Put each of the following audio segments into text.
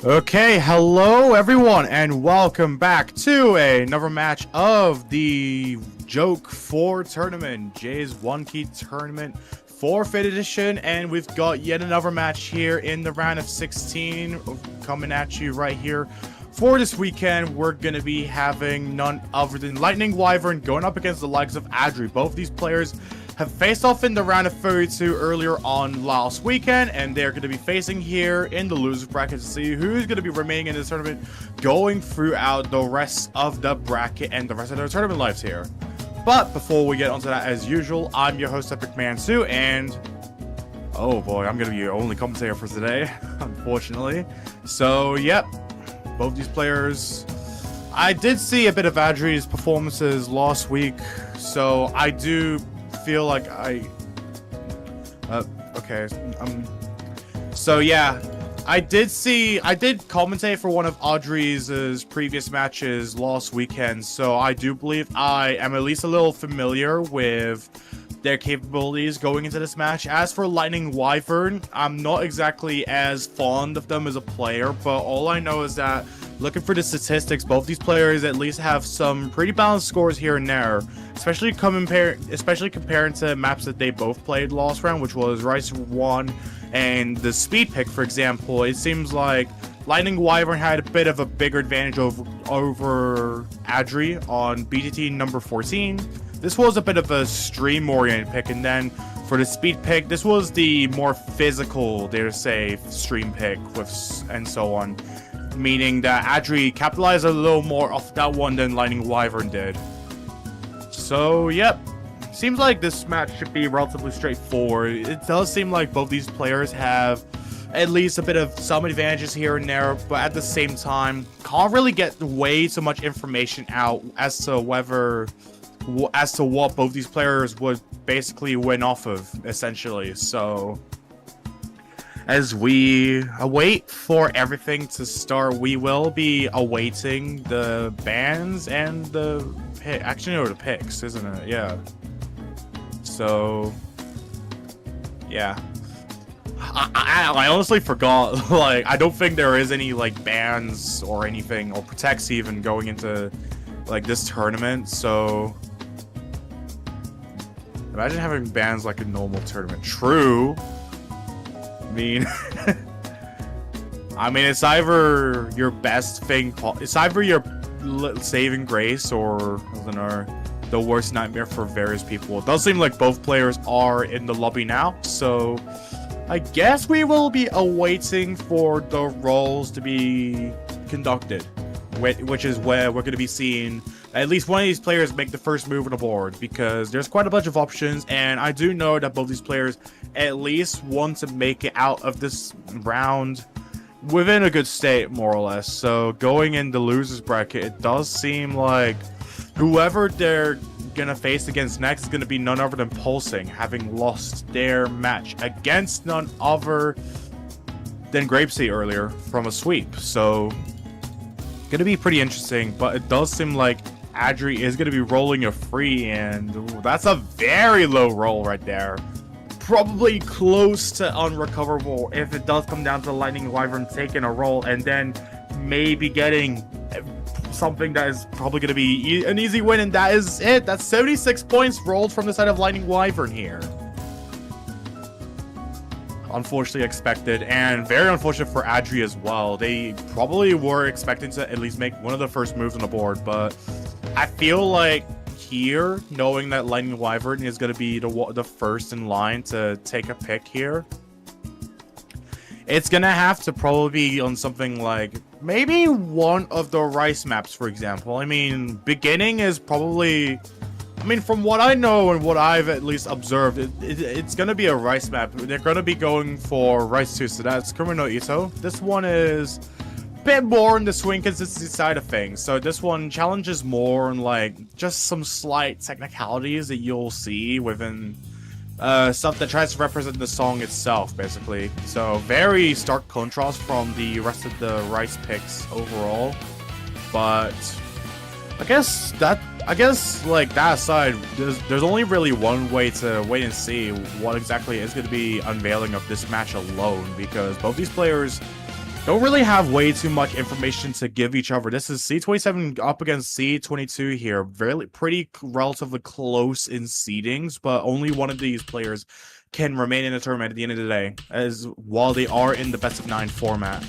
Okay, hello everyone, and welcome back to another match of the JOKE4 tournament, Jay's One Key Tournament 4th edition, and we've got yet another match here in the round of 16 coming at you right here. For this weekend, we're going to be having none other than Lightning Wyvern going up against the likes of Adri. Both these players have faced off in the round of 32 earlier on last weekend, and they're going to be facing here in the loser bracket to see who's going to be remaining in this tournament going throughout the rest of the bracket and the rest of their tournament lives here. But before we get onto that, as usual, I'm your host, Epic Man 2, and oh boy, I'm going to be your only commentator for today, unfortunately. So, yep, both these players. I did see a bit of Adri's performances last week, so I do feel like so yeah, I did commentate for one of Adri's previous matches last weekend, so I do believe I am at least a little familiar with their capabilities going into this match. As for Lightning Wyvern, I'm not exactly as fond of them as a player, but all I know is that looking for the statistics, both these players at least have some pretty balanced scores here and there, especially comparing to maps that they both played last round, which was Rice 1 and the speed pick, for example. It seems like Lightning Wyvern had a bit of a bigger advantage over Adri on BTT number 14. This was a bit of a stream-oriented pick, and then for the speed pick, this was the more physical, dare say, stream pick and so on. Meaning that Adri capitalized a little more off that one than Lightning Wyvern did. So, yep. Seems like this match should be relatively straightforward. It does seem like both these players have at least a bit of some advantages here and there, but at the same time, can't really get way too much information out as to what both these players would basically win off of, essentially. So, as we await for everything to start, we will be awaiting the bans and the pick. Actually, no, the picks, isn't it? Yeah. So, yeah. I honestly forgot. Like, I don't think there is any like bans or anything, or protects even going into like this tournament. So, imagine having bans like a normal tournament. True. I mean, it's either your best thing, it's either your saving grace or, I don't know, the worst nightmare for various people. It does seem like both players are in the lobby now, so I guess we will be awaiting for the roles to be conducted, which is where we're going to be seeing at least one of these players make the first move on the board, because there's quite a bunch of options, and I do know that both these players at least want to make it out of this round within a good state, more or less. So going in the losers bracket, it does seem like whoever they're gonna face against next is gonna be none other than Pulsing, having lost their match against none other than Grapesy earlier from a sweep. So gonna be pretty interesting, but it does seem like Adri is gonna be rolling a free, and ooh, that's a very low roll right there. Probably close to unrecoverable if it does come down to Lightning Wyvern taking a roll and then maybe getting something that is probably going to be an easy win, and that is it. That's 76 points rolled from the side of Lightning Wyvern here. Unfortunately expected, and very unfortunate for Adri as well. They probably were expecting to at least make one of the first moves on the board, but I feel like here, knowing that Lightning Wyvern is going to be the first in line to take a pick here, it's going to have to probably be on something like maybe one of the Rice maps, for example. I mean, beginning is probably, I mean, from what I know and what I've at least observed, it's going to be a Rice map. They're going to be going for Rice 2, so that's Kumino Ito. This one is bit more on the swing consistency side of things. So this one challenges more on like just some slight technicalities that you'll see within stuff that tries to represent the song itself, basically. So very stark contrast from the rest of the Rice picks overall. But I guess like that aside, there's only really one way to wait and see what exactly is going to be unveiling of this match alone, because both these players don't really have way too much information to give each other. This is C27 up against C22 here. Pretty relatively close in seedings, but only one of these players can remain in the tournament at the end of the day, as while they are in the best of 9 format.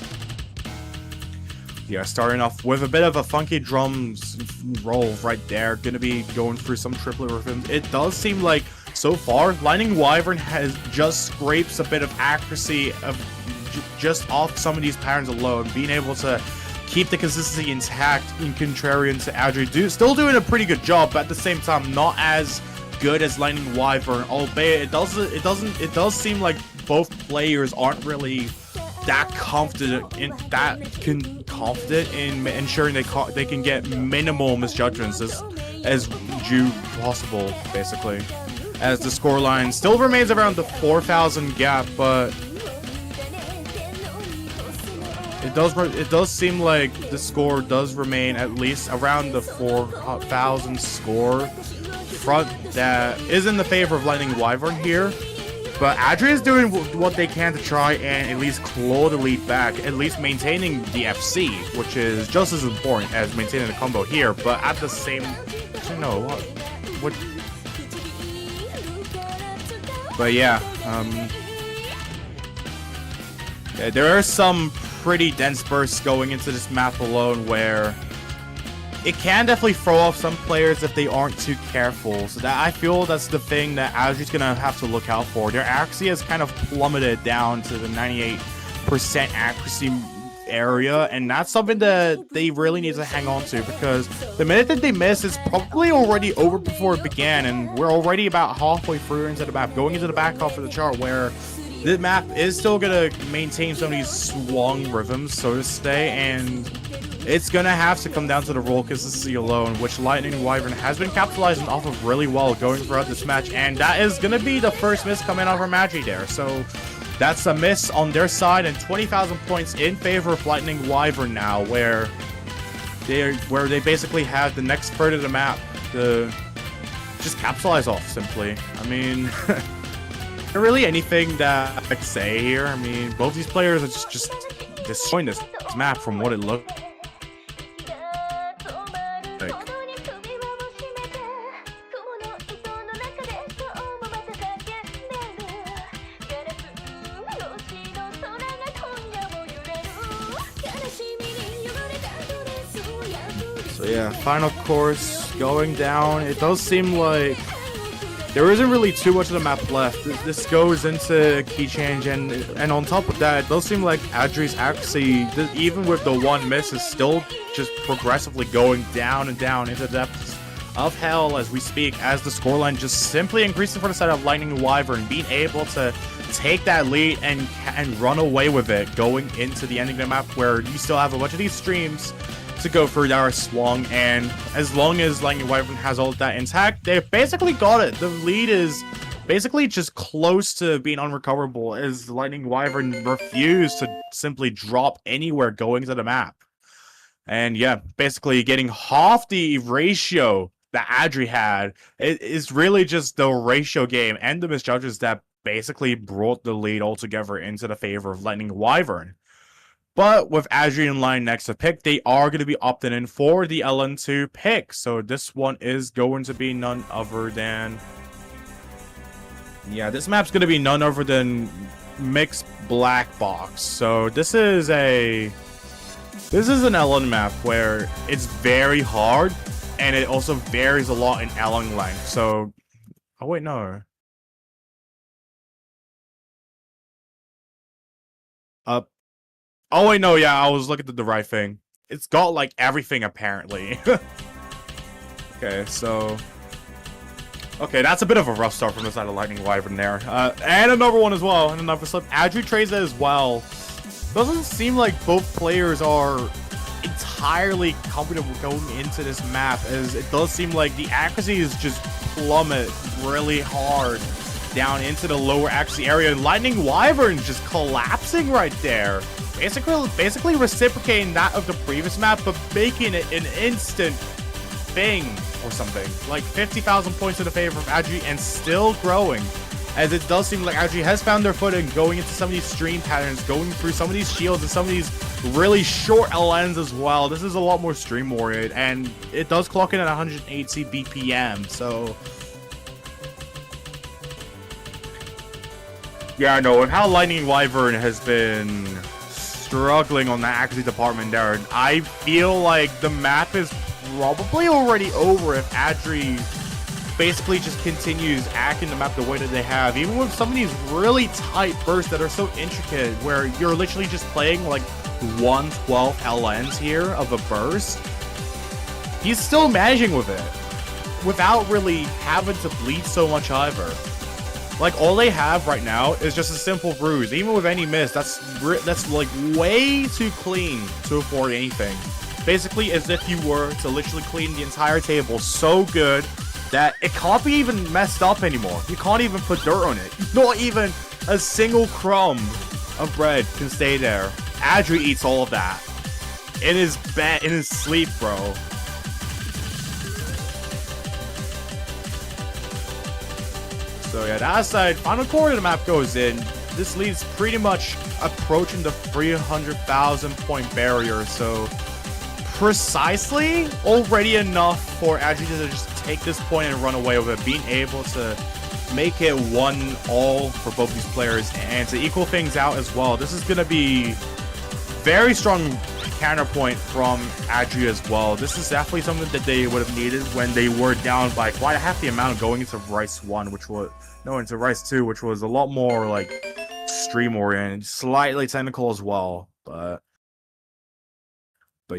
Yeah, starting off with a bit of a funky drums roll right there. Gonna be going through some triplet rhythms. It does seem like, so far, Lightning Wyvern has just scrapes a bit of accuracy of just off some of these patterns alone, being able to keep the consistency intact in contrarian to Adri. Still doing a pretty good job, but at the same time, not as good as Lightning Wyvern. Albeit, it does seem like both players aren't really that confident in ensuring they can get minimal misjudgments as due possible, basically. As the scoreline still remains around the 4,000 gap, but it does seem like the score does remain at least around the 4,000 score front that is in the favor of Lightning Wyvern here. But Adri is doing what they can to try and at least claw the lead back, at least maintaining the FC, which is just as important as maintaining the combo here. But at the same, no, what? But yeah, there are some pretty dense bursts going into this map alone where it can definitely throw off some players if they aren't too careful. So that I feel that's the thing that Adri's gonna have to look out for. Their accuracy has kind of plummeted down to the 98% accuracy area, and that's something that they really need to hang on to, because the minute that they miss, it's probably already over before it began, and we're already about halfway through into the map, going into the back half of the chart, where the map is still gonna maintain some of these swung rhythms, so to say, and it's gonna have to come down to the roll consistency alone, which Lightning Wyvern has been capitalizing off of really well going throughout this match, and that is gonna be the first miss coming out of Adri there. So that's a miss on their side, and 20,000 points in favor of Lightning Wyvern now, where they basically have the next third of the map to just capitalize off, simply. I mean, there really anything that I could say here? I mean, both these players are just destroying this map from what it looked like. So yeah, final course going down. It does seem like there isn't really too much of the map left. This goes into key change, and on top of that, it does seem like Adri's accuracy, even with the one miss, is still just progressively going down and down into the depths of hell as we speak, as the scoreline just simply increases for the side of Lightning Wyvern, being able to take that lead and run away with it going into the ending of the map, where you still have a bunch of these streams to go through that are swung, and as long as Lightning Wyvern has all of that intact, they've basically got it. The lead is basically just close to being unrecoverable, as Lightning Wyvern refused to simply drop anywhere going to the map. And yeah, basically getting half the ratio that Adri had. It is really just the ratio game and the misjudges that basically brought the lead altogether into the favor of Lightning Wyvern. But with Adri in line next to pick, they are going to be opting in for the LN2 pick. So this one is going to be none other than... yeah, this map's going to be none other than Mixed Black Box. So this is an LN map where it's very hard, and it also varies a lot in LN length. So... oh wait, no. Oh wait, no, yeah, I was looking at the right thing. It's got, like, everything, apparently. Okay, so... okay, that's a bit of a rough start from the side of Lightning Wyvern there. And another one as well, and another slip. Adri trades it as well. Doesn't seem like both players are entirely comfortable going into this map, as it does seem like the accuracy is just plummet really hard down into the lower accuracy area. Lightning Wyvern just collapsing right there. Basically reciprocating that of the previous map, but making it an instant thing or something. Like 50,000 points in the favor of Adri, and still growing as it does seem like Adri has found their footing going into some of these stream patterns, going through some of these shields and some of these really short LNs as well. This is a lot more stream-oriented, and it does clock in at 180 BPM, so... Yeah, I know, with how Lightning Wyvern has been struggling on the accuracy department there, I feel like the map is probably already over if Adri basically just continues acting the map the way that they have, even with some of these really tight bursts that are so intricate where you're literally just playing like 112 LNs here of a burst. He's still managing with it without really having to bleed so much either. Like, all they have right now is just a simple bruise. Even with any miss, that's like way too clean to afford anything. Basically, as if you were to literally clean the entire table so good that it can't be even messed up anymore. You can't even put dirt on it. Not even a single crumb of bread can stay there. Adri eats all of that in his bed, in his sleep, bro. So yeah, that aside, final quarter of the map goes in. This leads pretty much approaching the 300,000 point barrier. So precisely already enough for Adri to just take this point and run away with it, being able to make it 1-all for both these players and to equal things out as well. This is going to be very strong counterpoint from Adri as well. This is definitely something that they would have needed when they were down by quite a half the amount going into Rice 1, which was into Rice 2, which was a lot more like stream oriented, slightly technical as well. But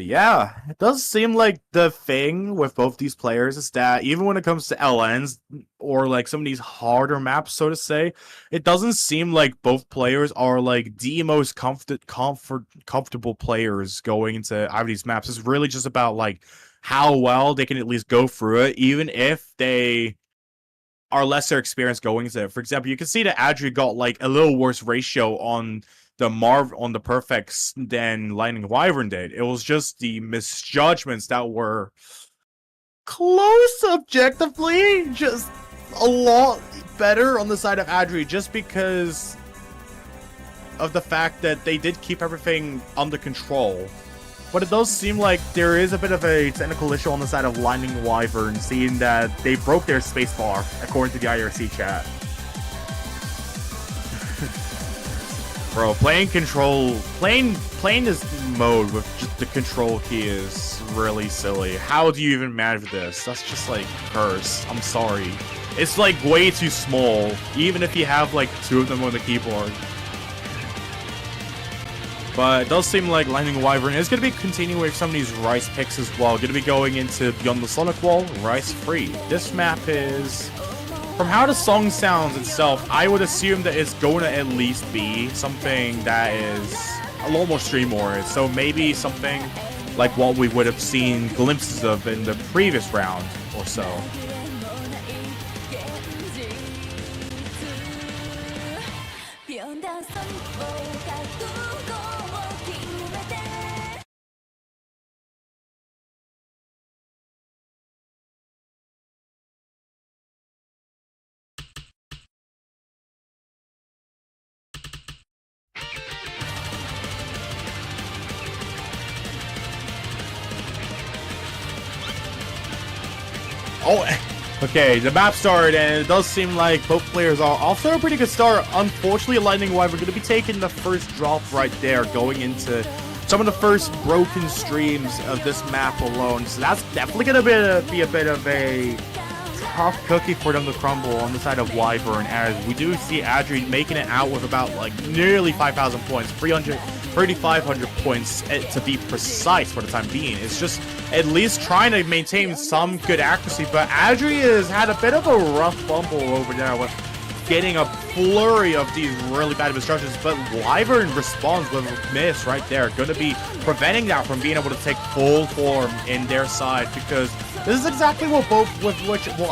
yeah, it does seem like the thing with both these players is that even when it comes to LNs or like some of these harder maps, so to say, it doesn't seem like both players are like the most comfortable players going into either of these maps. It's really just about like how well they can at least go through it, even if they are lesser experienced going into it. For example, you can see that Adri got like a little worse ratio on the perfects than Lightning Wyvern did. It was just the misjudgments that were close objectively, just a lot better on the side of Adri, just because of the fact that they did keep everything under control. But it does seem like there is a bit of a technical issue on the side of Lightning Wyvern, seeing that they broke their spacebar, according to the IRC chat. Bro, playing this mode with just the control key is really silly. How do you even manage this? That's just like cursed. I'm sorry. It's like way too small, even if you have like 2 of them on the keyboard. But it does seem like Lightning Wyvern is going to be continuing with some of these Rice picks as well. Going to be going into Beyond the Sonic Wall, Rice Free. This map is, from how the song sounds itself, I would assume that it's going to at least be something that is a lot more stream-oriented. So maybe something like what we would have seen glimpses of in the previous round or so. Oh, okay, the map started, and it does seem like both players are off to a pretty good start. Unfortunately, Lightning Wyvern going to be taking the first drop right there, going into some of the first broken streams of this map alone. So that's definitely going to be a bit of a tough cookie for them to crumble on the side of Wyvern, as we do see Adri making it out with about like nearly 5,000 points, 3,500 points to be precise for the time being. It's just at least trying to maintain some good accuracy, but Adri has had a bit of a rough fumble over there with getting a flurry of these really bad instructions, but Wyvern responds with a miss right there, going to be preventing that from being able to take full form in their side, because this is exactly what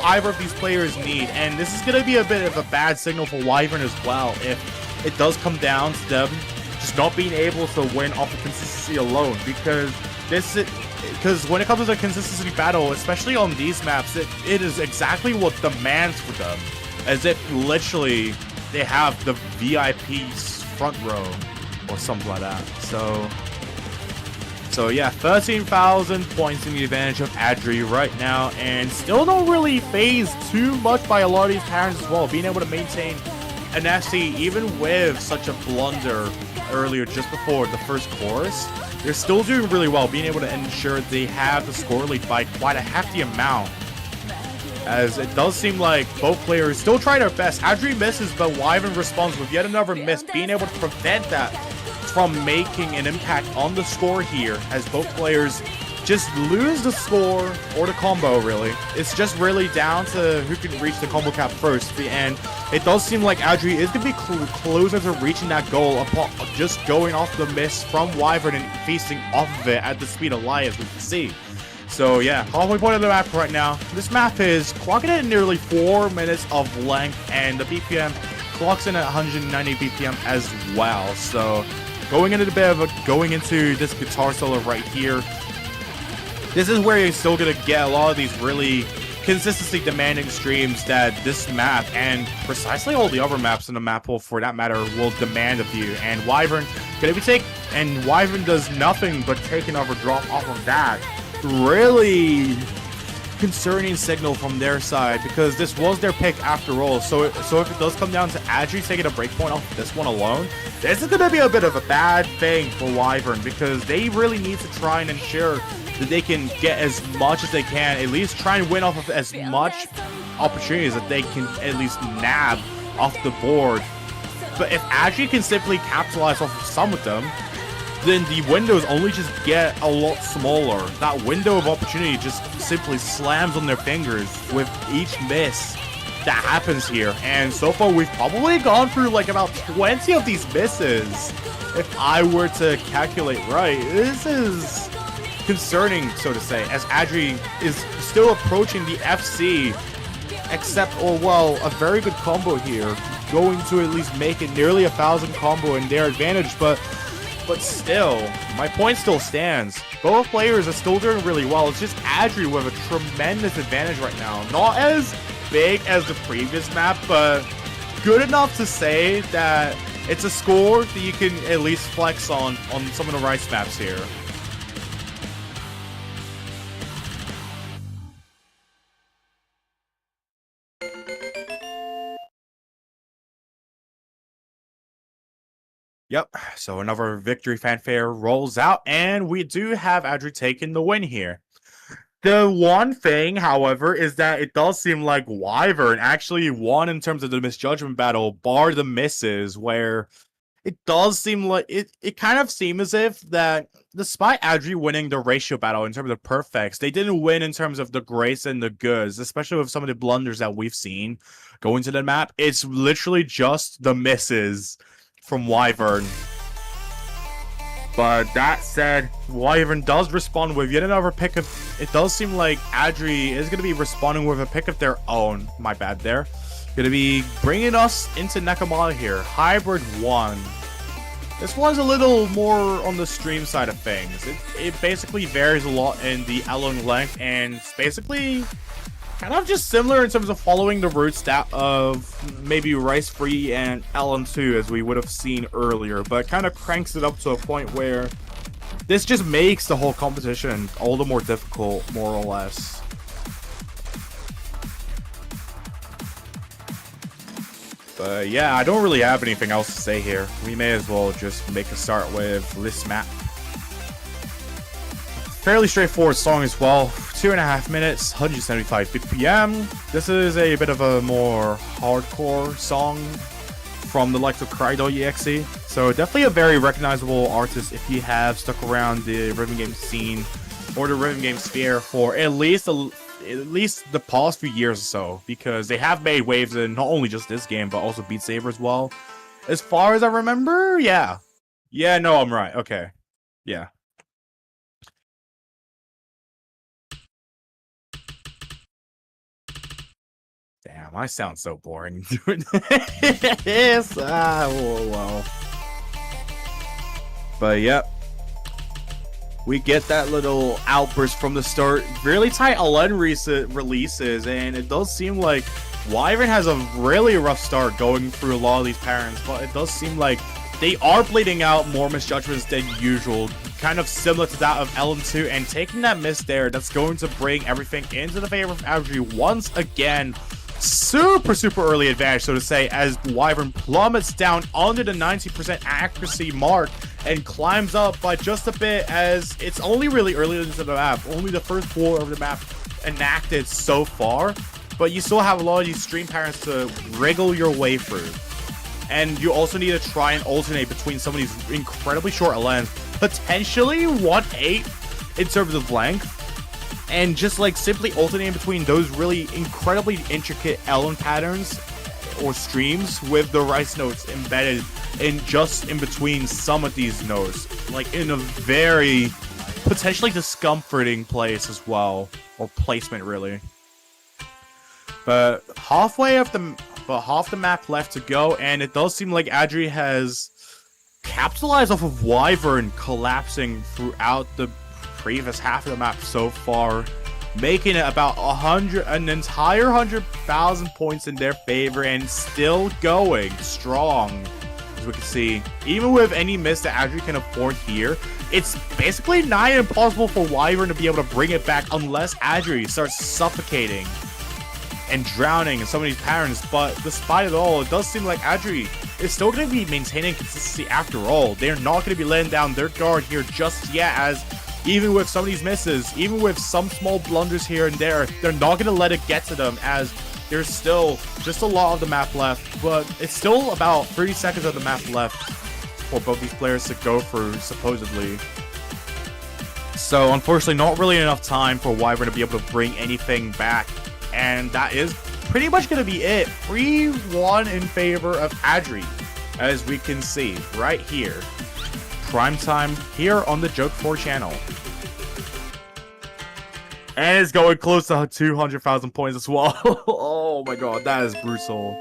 either of these players need, and this is going to be a bit of a bad signal for Wyvern as well if it does come down to them just not being able to win off of consistency alone, because when it comes to the consistency battle, especially on these maps, it is exactly what demands for them. as if literally they have the VIP's front row or something like that. So yeah, 13,000 points in the advantage of Adri right now, and still don't really phase too much by a lot of these parents as well, being able to maintain an FC even with such a blunder earlier just before the first chorus. They're still doing really well, being able to ensure they have the score lead by quite a hefty amount, as it does seem like both players still try their best. Adri misses, but Wyvern responds with yet another miss, being able to prevent that from making an impact on the score here, as both players just lose the score or the combo. Really, it's just really down to who can reach the combo cap first, and it does seem like Adri is going to be closer to reaching that goal upon just going off the miss from Wyvern and facing off of it at the speed of light, as we can see. So yeah, halfway point of the map right now. This map is clocking in at nearly 4 minutes of length, and the BPM clocks in at 190 BPM as well. So going into this guitar solo right here, this is where you're still gonna get a lot of these really consistency demanding streams that this map and precisely all the other maps in the map pool for that matter will demand of you. And Wyvern Wyvern does nothing but take another drop off of that. Really concerning signal from their side, because this was their pick after all. So if it does come down to Adri taking a breakpoint off this one alone, this is going to be a bit of a bad thing for Wyvern, because they really need to try and ensure that they can get as much as they can, at least try and win off of as much opportunities that they can at least nab off the board. But if Adri can simply capitalize off of some of them, then the windows only just get a lot smaller. That window of opportunity just simply slams on their fingers with each miss that happens here. And so far, we've probably gone through like about 20 of these misses. If I were to calculate right, this is concerning, so to say, as Adri is still approaching the FC, a very good combo here, going to at least make it nearly 1,000 combo in their advantage, but still, my point still stands. Both players are still doing really well. It's just Adri with a tremendous advantage right now. Not as big as the previous map, but good enough to say that it's a score that you can at least flex on some of the rice maps here. Yep, so another victory fanfare rolls out, and we do have Adri taking the win here. The one thing, however, is that it does seem like Wyvern actually won in terms of the misjudgment battle, bar the misses, where it does seem like it kind of seems as if that despite Adri winning the ratio battle in terms of perfects, they didn't win in terms of the grace and the goods, especially with some of the blunders that we've seen going to the map. It's literally just the misses from Wyvern. But that said, Wyvern does respond with yet another pick of... It does seem like Adri is going to be responding with a pick of their own. My bad there. Going to be bringing us into Nekomata here. Hybrid 1. This one's a little more on the stream side of things. It basically varies a lot in the Elon length, and it's basically kind of just similar in terms of following the route stat of maybe Rice Free and LM2 as we would have seen earlier, but kind of cranks it up to a point where this just makes the whole competition all the more difficult, more or less. But yeah, I don't really have anything else to say here. We may as well just make a start with this map. Fairly straightforward song as well. 2.5 minutes, 175 BPM. This is a bit of a more hardcore song from the likes of Cry.exe. So definitely a very recognizable artist if you have stuck around the rhythm game scene or the rhythm game sphere for at least the past few years or so, because they have made waves in not only just this game but also Beat Saber as well. As far as I remember, yeah. Yeah, no, I'm right. Okay. Yeah. Damn, I sound so boring doing this. Whoa. But yep. We get that little outburst from the start. Really tight LN releases, and it does seem like Wyvern has a really rough start going through a lot of these parents, but it does seem like they are bleeding out more misjudgments than usual, kind of similar to that of LM2, and taking that miss there, that's going to bring everything into the favor of Adri once again. Super early advantage, so to say, as Wyvern plummets down under the 90% accuracy mark and climbs up by just a bit, as it's only really early into the map, only the first floor of the map enacted so far, but you still have a lot of these stream patterns to wriggle your way through. And you also need to try and alternate between some of these incredibly short LNs, potentially 1/8 in terms of length, and just like simply alternating between those really incredibly intricate LN patterns or streams with the rice notes embedded in just in between some of these notes, like in a very potentially discomforting place as well, or placement really. But half the map left to go, and it does seem like Adri has capitalized off of Wyvern collapsing throughout the previous half of the map so far, making it about an entire 100,000 points in their favor, and still going strong. As we can see, even with any miss that Adri can afford here, it's basically nigh impossible for Wyvern to be able to bring it back unless Adri starts suffocating and drowning in some of these patterns. But despite it all, it does seem like Adri is still going to be maintaining consistency after all. They're not going to be letting down their guard here just yet, as even with some of these misses, even with some small blunders here and there, they're not going to let it get to them, as there's still just a lot of the map left. But it's still about 30 seconds of the map left for both these players to go through, supposedly. So unfortunately, not really enough time for Wyvern to be able to bring anything back. And that is pretty much going to be it. 3-1 in favor of Adri, as we can see right here. Prime time here on the JOKE4 channel. And it's going close to 200,000 points as well. Oh my god, that is brutal.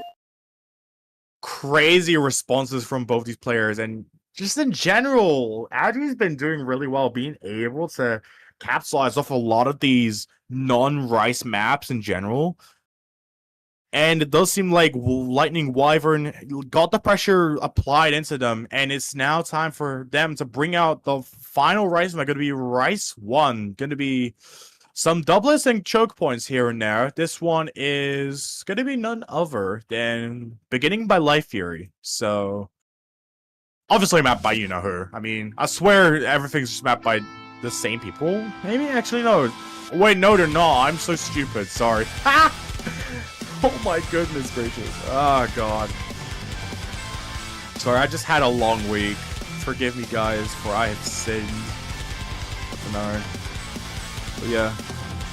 Crazy responses from both these players, and just in general, Adri's been doing really well, being able to capitalize off a lot of these non-rice maps in general. And it does seem like Lightning Wyvern got the pressure applied into them, and it's now time for them to bring out the final rice map. Going to be Rice 1. Going to be some doublets and choke points here and there. This one is going to be none other than Beginning by Life Fury. So, obviously mapped by you-know-who. I mean, I swear everything's just mapped by the same people. Maybe, actually, no. Wait, no, they're not. I'm so stupid. Sorry. Ha! Oh my goodness gracious. Oh god. Sorry, I just had a long week. Forgive me guys, for I have sinned. But yeah.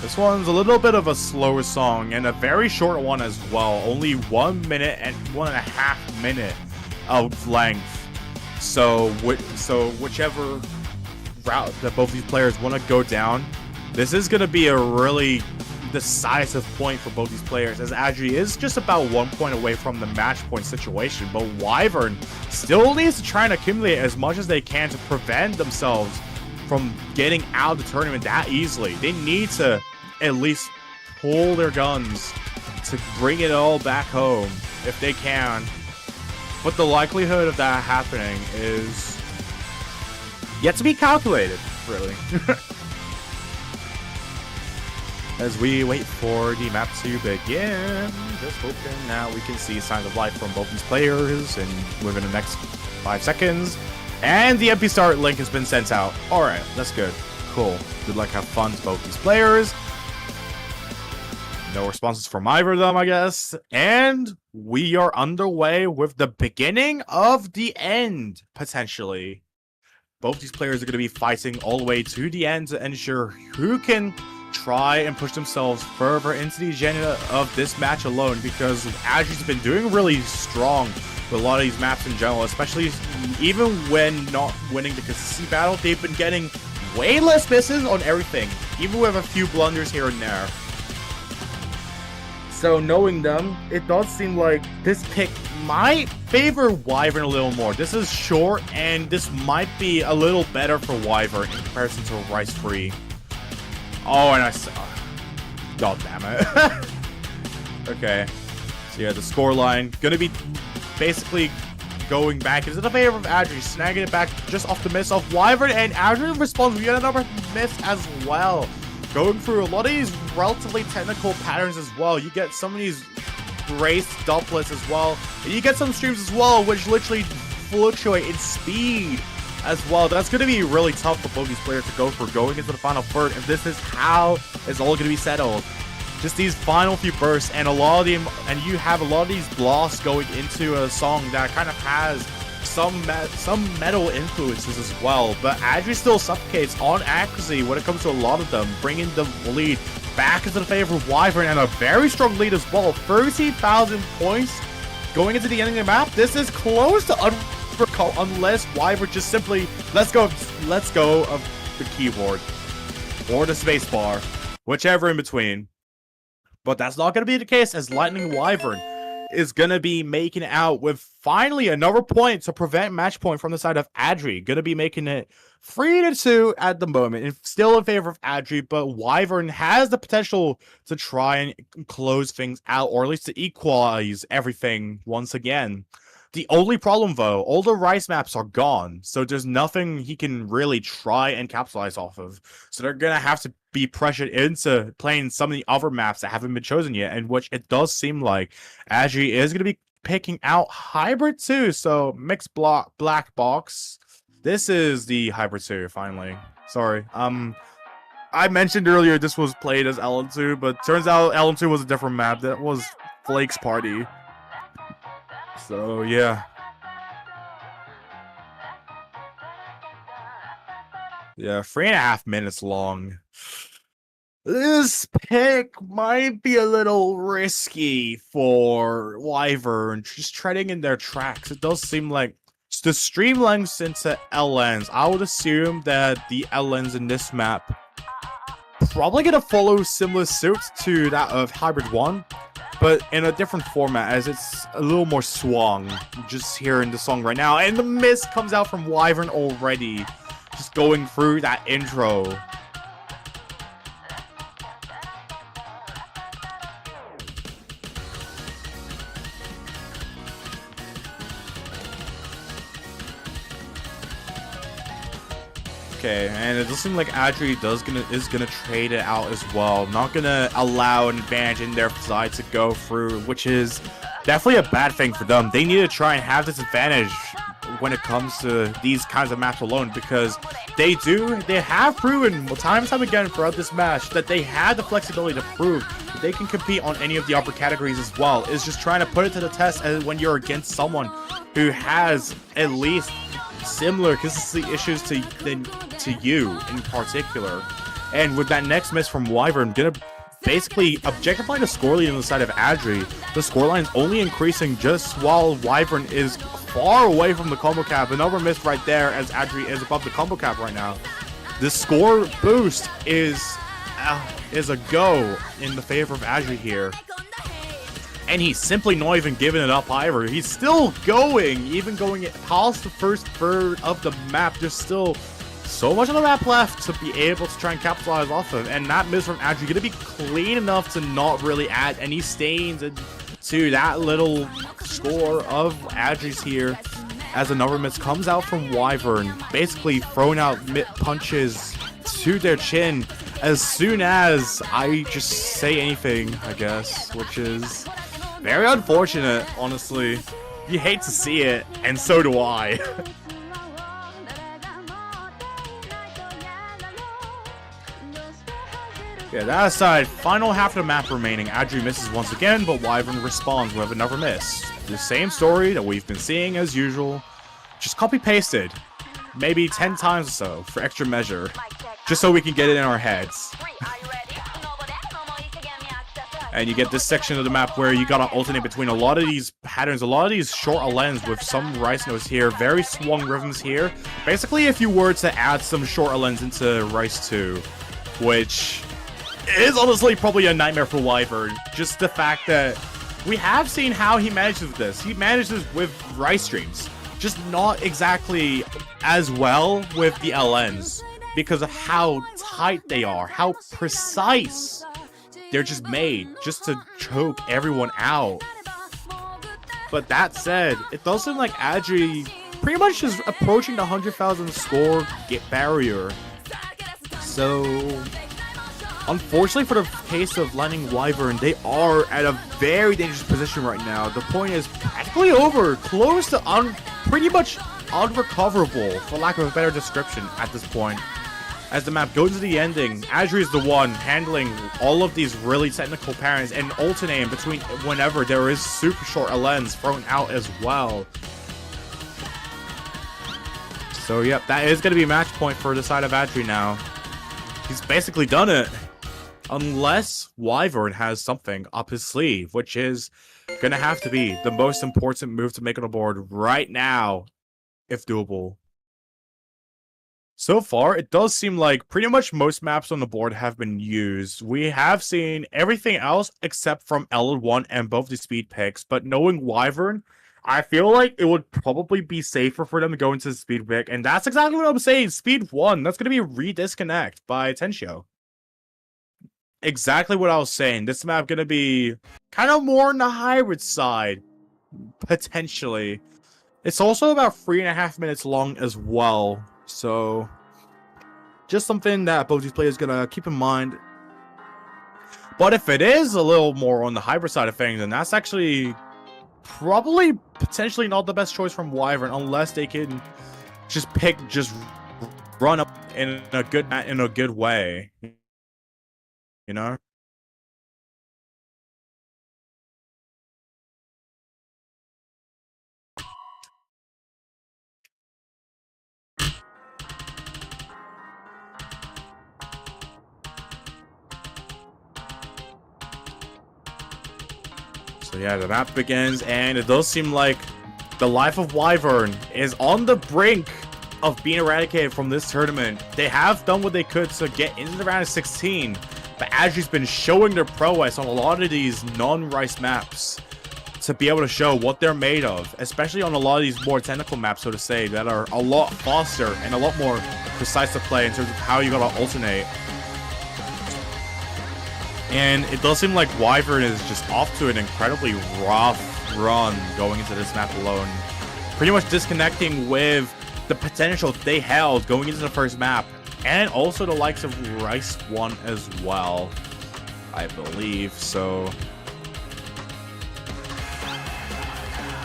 This one's a little bit of a slower song, and a very short one as well. Only 1 minute and 1.5 minutes of length. So whichever route that both these players want to go down, this is going to be a really decisive point for both these players, as Adri is just about 1 point away from the match point situation, but Wyvern still needs to try and accumulate as much as they can to prevent themselves from getting out of the tournament that easily. They need to at least pull their guns to bring it all back home if they can, but the likelihood of that happening is yet to be calculated, really. As we wait for the map to begin, just hoping now we can see signs of life from both these players and within the next 5 seconds. And the MP start link has been sent out. Alright, that's good. Cool. Good luck, have fun to both these players. No responses from either of them, I guess. And we are underway with the beginning of the end, potentially. Both these players are going to be fighting all the way to the end to ensure who can try and push themselves further into the agenda of this match alone, because Adri's been doing really strong with a lot of these maps in general, especially even when not winning the consistency battle. They've been getting way less misses on everything, even with a few blunders here and there. So knowing them, it does seem like this pick might favor Wyvern a little more. This is short, and this might be a little better for Wyvern in comparison to Rice Free. Oh, and I saw. God damn it. Okay. So yeah, the scoreline gonna be basically going back into the favor of Adri, snagging it back just off the miss of Wyvern, and Adri responds with yet another miss as well. Going through a lot of these relatively technical patterns as well. You get some of these race doublets as well, and you get some streams as well, which literally fluctuate in speed as well. That's going to be really tough for both these players to go for going into the final third, and this is how it's all going to be settled. Just these final few bursts, and a lot of them, and you have a lot of these blasts going into a song that kind of has some metal influences as well, but Adri still suffocates on accuracy when it comes to a lot of them, bringing the lead back into the favor of Wyvern, and a very strong lead as well. 30,000 points going into the end of the map. This is close to unless Wyvern just simply let's go of the keyboard or the spacebar, whichever in between. But that's not going to be the case, as Lightning Wyvern is going to be making it out with finally another point to prevent match point from the side of Adri. Going to be making it 3-2 at the moment, and still in favor of Adri, but Wyvern has the potential to try and close things out, or at least to equalize everything once again. The only problem, though, all the rice maps are gone, so there's nothing he can really try and capitalize off of. So they're going to have to be pressured into playing some of the other maps that haven't been chosen yet, and which it does seem like Adri is going to be picking out Hybrid 2. So mixed black box. This is the Hybrid 2, finally. Sorry. I mentioned earlier this was played as LN2, but turns out LN2 was a different map. That was Flake's party. So, yeah. Yeah, 3.5 minutes long. This pick might be a little risky for Wyvern, just treading in their tracks. It does seem like the stream lengths into LNs. I would assume that the LNs in this map probably gonna follow similar suit to that of Hybrid 1, but in a different format, as it's a little more swung. Just hearing the song right now, and the miss comes out from Wyvern already. Just going through that intro. Okay, and it does seem like Adri is gonna trade it out as well. Not gonna allow an advantage in their side to go through, which is definitely a bad thing for them. They need to try and have this advantage when it comes to these kinds of maps alone, because they have proven time and time again throughout this match that they have the flexibility to prove that they can compete on any of the upper categories as well. It's just trying to put it to the test as when you're against someone who has at least similar consistency issues to you in particular. And with that next miss from Wyvern, gonna basically objectify the score lead on the side of Adri. The scoreline is only increasing just while Wyvern is far away from the combo cap. Another miss right there, as Adri is above the combo cap right now. The score boost is a go in the favor of Adri here. And he's simply not even giving it up either. He's still going, even going past the first third of the map. There's still so much of the map left to be able to try and capitalize off of. And that miss from Adri going to be clean enough to not really add any stains to that little score of Adri's here. As another miss comes out from Wyvern, basically throwing out punches to their chin as soon as I just say anything, I guess, which is very unfortunate, honestly. You hate to see it, and so do I. Yeah, that aside, final half of the map remaining. Adri misses once again, but Wyvern responds with another miss. The same story that we've been seeing as usual, just copy-pasted. Maybe 10 times or so, for extra measure. Just so we can get it in our heads. And you get this section of the map where you gotta alternate between a lot of these patterns, a lot of these short LNs with some rice notes here, very swung rhythms here. Basically, if you were to add some short LNs into Rice 2, which is honestly probably a nightmare for Wyvern, just the fact that we have seen how he manages this. He manages with Rice streams, just not exactly as well with the LNs because of how tight they are, how precise they're just made just to choke everyone out. But that said, it does seem like Adri pretty much is approaching the 100,000 score barrier. So, unfortunately for the case of landing Wyvern, they are at a very dangerous position right now. The point is practically over, close to pretty much unrecoverable, for lack of a better description at this point. As the map goes to the ending, Adri is the one handling all of these really technical parries and alternating between whenever there is super short lens thrown out as well. So yep, that is going to be a match point for the side of Adri now. He's basically done it. Unless Wyvern has something up his sleeve, which is going to have to be the most important move to make on the board right now, if doable. So far, it does seem like pretty much most maps on the board have been used. We have seen everything else except from L1 and both the speed picks, but knowing Wyvern, I feel like it would probably be safer for them to go into the speed pick, and that's exactly what I'm saying. Speed 1, that's going to be Redisconnect by Tensho. Exactly what I was saying. This map going to be kind of more on the hybrid side, potentially. It's also about 3.5 minutes long as well. So, just something that both these players gonna keep in mind. But if it is a little more on the hybrid side of things, then that's actually probably potentially not the best choice from Wyvern, unless they can just run up in a good way, you know. So yeah, the map begins, and it does seem like the life of Wyvern is on the brink of being eradicated from this tournament. They have done what they could to get into the round of 16, but Adri's been showing their prowess on a lot of these non-Rice maps to be able to show what they're made of, especially on a lot of these more technical maps, so to say, that are a lot faster and a lot more precise to play in terms of how you gotta alternate. And it does seem like Wyvern is just off to an incredibly rough run going into this map alone. Pretty much disconnecting with the potential they held going into the first map. And also the likes of Rice 1 as well, I believe. So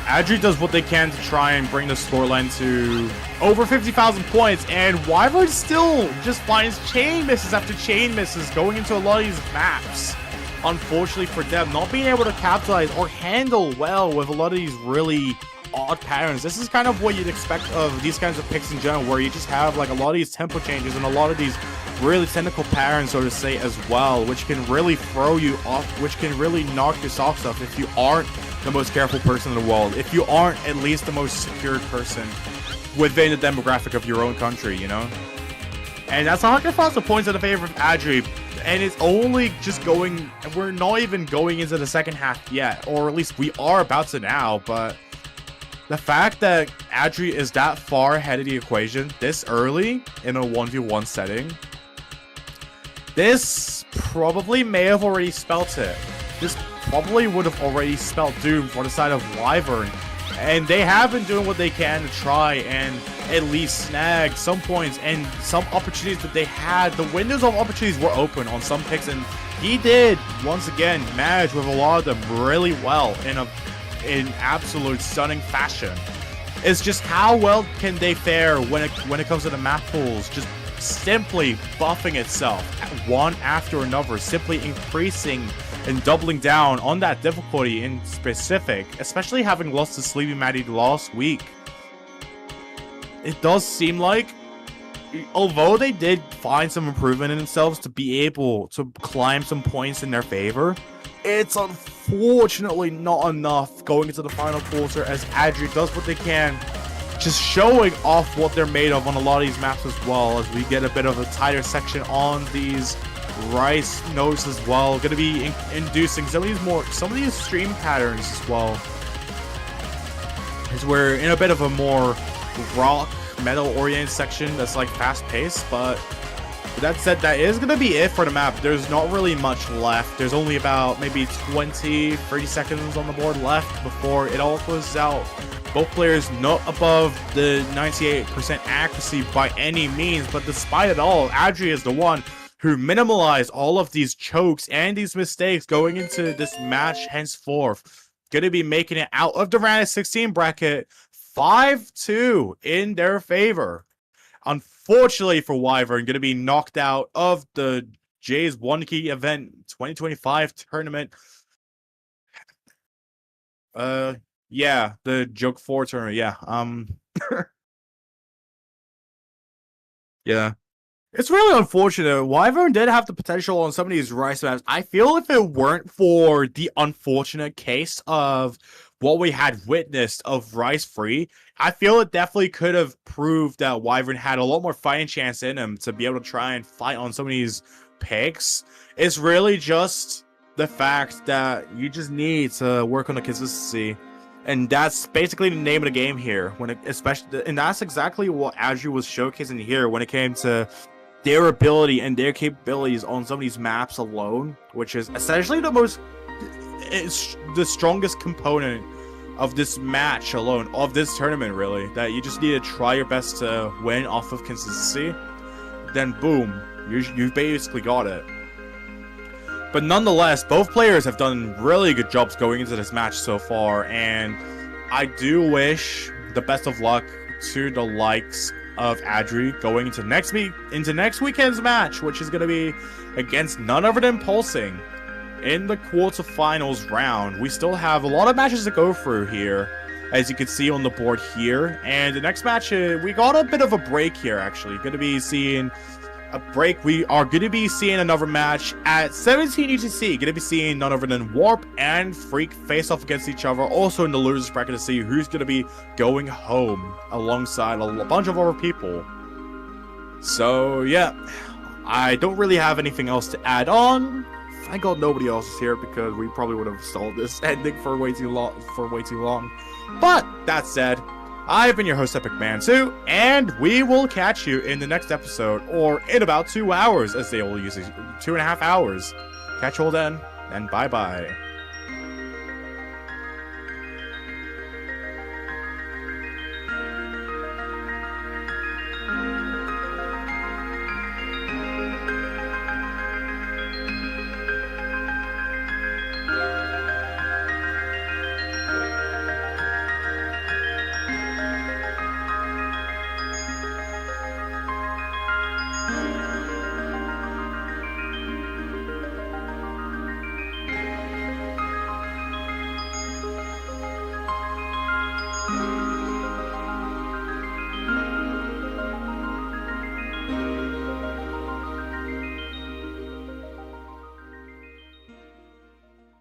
Adri does what they can to try and bring the scoreline to over 50,000 points, and Wyvern still just finds chain misses after chain misses going into a lot of these maps. Unfortunately for them, not being able to capitalize or handle well with a lot of these really odd patterns. This is kind of what you'd expect of these kinds of picks in general, where you just have like a lot of these tempo changes and a lot of these really technical patterns, so to say, as well, which can really throw you off, which can really knock your socks off if you aren't the most careful person in the world, if you aren't at least the most secured person within the demographic of your own country, you know? And that's 100,000 points in the favor of Adri, and it's only just going, we're not even going into the second half yet, or at least we are about to now, but the fact that Adri is that far ahead of the equation this early in a 1v1 setting, this probably may have already spelt it. This probably would have already spelt doom for the side of Wyvern, and they have been doing what they can to try and at least snag some points and some opportunities that they had. The windows of opportunities were open on some picks, and he did once again manage with a lot of them really well in absolute stunning fashion. It's just how well can they fare when it comes to the map pools, just simply buffing itself one after another, simply increasing and doubling down on that difficulty in specific, especially having lost to Sleepy Maddie last week. It does seem like, although they did find some improvement in themselves to be able to climb some points in their favor, it's unfortunately not enough going into the final quarter, as Adri does what they can, just showing off what they're made of on a lot of these maps as well, as we get a bit of a tighter section on these Rice notes as well. Going to be inducing some of these stream patterns as well, as we're in a bit of a more rock metal oriented section that's like fast paced, but That said, that is going to be it for the map. There's not really much left. There's only about maybe 20, 30 seconds on the board left before it all closes out. Both players not above the 98% accuracy by any means, but despite it all, Adri is the one who minimalized all of these chokes and these mistakes going into this match henceforth. Going to be making it out of the round of 16 bracket 5-2 in their favor. Unfortunately for Wyvern, going to be knocked out of the Jay's One Key Event 2025 tournament. Yeah, the JOKE4 tournament. Yeah. Yeah. It's really unfortunate. Wyvern did have the potential on some of these Rice maps. I feel if it weren't for the unfortunate case of what we had witnessed of Rice Free, I feel it definitely could have proved that Wyvern had a lot more fighting chance in him to be able to try and fight on some of these picks. It's really just the fact that you just need to work on the consistency. And that's basically the name of the game here. And that's exactly what Adri was showcasing here when it came to their ability and their capabilities on some of these maps alone, which is essentially the strongest component of this match alone, of this tournament, really. That you just need to try your best to win off of consistency. Then boom, you've basically got it. But nonetheless, both players have done really good jobs going into this match so far, and I do wish the best of luck to the likes of Adri going into next weekend's match, which is going to be against none other than Pulsing in the quarterfinals round. We still have a lot of matches to go through here, as you can see on the board here. And the next match, we got a bit of a break here, actually. Going to be seeing a break. We are going to be seeing another match at 17 UTC. Going to be seeing none other than Warp and Freak face off against each other. Also in the losers bracket to see who's going to be going home alongside a bunch of other people. So yeah, I don't really have anything else to add on. Thank God nobody else is here, because we probably would have stalled this ending for way too long. But that said, I've been your host, Epic Man 2, and we will catch you in the next episode, or in about 2 hours, as they will use 2.5 hours. Catch you all then, and bye-bye.